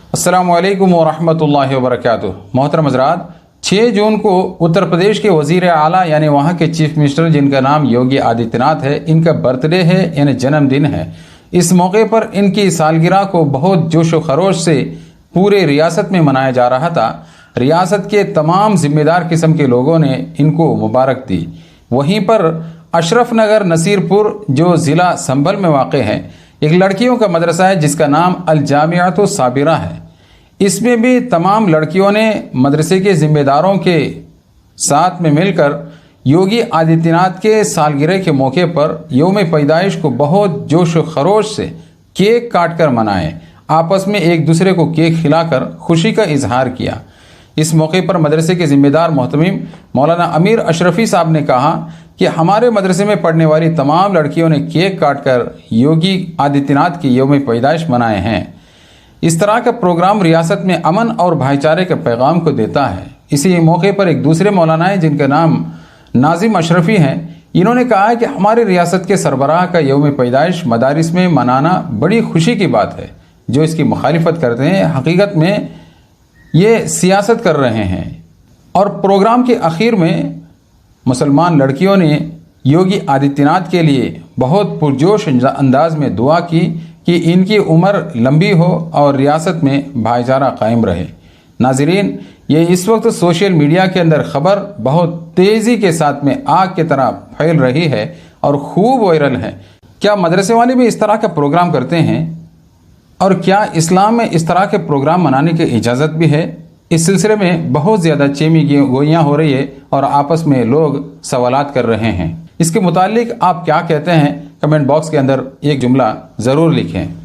अस्सलामु अलैकुम वरहमतुल्लाहि वबरकातुह। मोहतरम हज़रात, 6 जून को उत्तर प्रदेश के वज़ीर आला यानी वहाँ के चीफ मिनिस्टर जिनका नाम योगी आदित्यनाथ है, इनका बर्थडे है यानी जन्मदिन है। इस मौके पर इनकी सालगिरह को बहुत जोश व खरोश से पूरे रियासत में मनाया जा रहा था। रियासत के तमाम जिम्मेदार किस्म के लोगों ने इनको मुबारक दी। वहीं पर अशरफ नगर नसीरपुर जो ज़िला संभल में वाक़ है, एक लड़कियों का मदरसा है जिसका नाम अल जामियातु साबिरा है। इसमें भी तमाम लड़कियों ने मदरसे के जिम्मेदारों के साथ में मिलकर योगी आदित्यनाथ के सालगिरह के मौके पर यौम पैदाइश को बहुत जोश व खरोश से केक काट कर मनाए। आपस में एक दूसरे को केक खिलाकर खुशी का इजहार किया। इस मौके पर मदरसे के जिम्मेदार मोहतमीम मौलाना अमीर अशरफी साहब ने कहा कि हमारे मदरसे में पढ़ने वाली तमाम लड़कियों ने केक काटकर योगी आदित्यनाथ की यौम पैदाइश मनाए हैं। इस तरह का प्रोग्राम रियासत में अमन और भाईचारे के पैगाम को देता है। इसी मौके पर एक दूसरे मौलाना हैं जिनका नाम नाजिम अशरफी हैं। इन्होंने कहा है कि हमारी रियासत के सरबराह का यौम पैदाइश मदारिस में मनाना बड़ी खुशी की बात है। जो इसकी मुखालिफत करते हैं हकीकत में ये सियासत कर रहे हैं। और प्रोग्राम के आखिर में मुसलमान लड़कियों ने योगी आदित्यनाथ के लिए बहुत पुरजोश अंदाज में दुआ की कि इनकी उम्र लंबी हो और रियासत में भाईचारा कायम रहे। नाजरीन, ये इस वक्त सोशल मीडिया के अंदर खबर बहुत तेज़ी के साथ में आग की तरह फैल रही है और खूब वायरल है। क्या मदरसे वाले भी इस तरह का प्रोग्राम करते हैं? और क्या इस्लाम में इस तरह के प्रोग्राम मनाने की इजाज़त भी है? इस सिलसिले में बहुत ज़्यादा चेमी गोइयाँ हो रही है और आपस में लोग सवालात कर रहे हैं। इसके मुतालिक आप क्या कहते हैं? कमेंट बॉक्स के अंदर एक जुमला ज़रूर लिखें।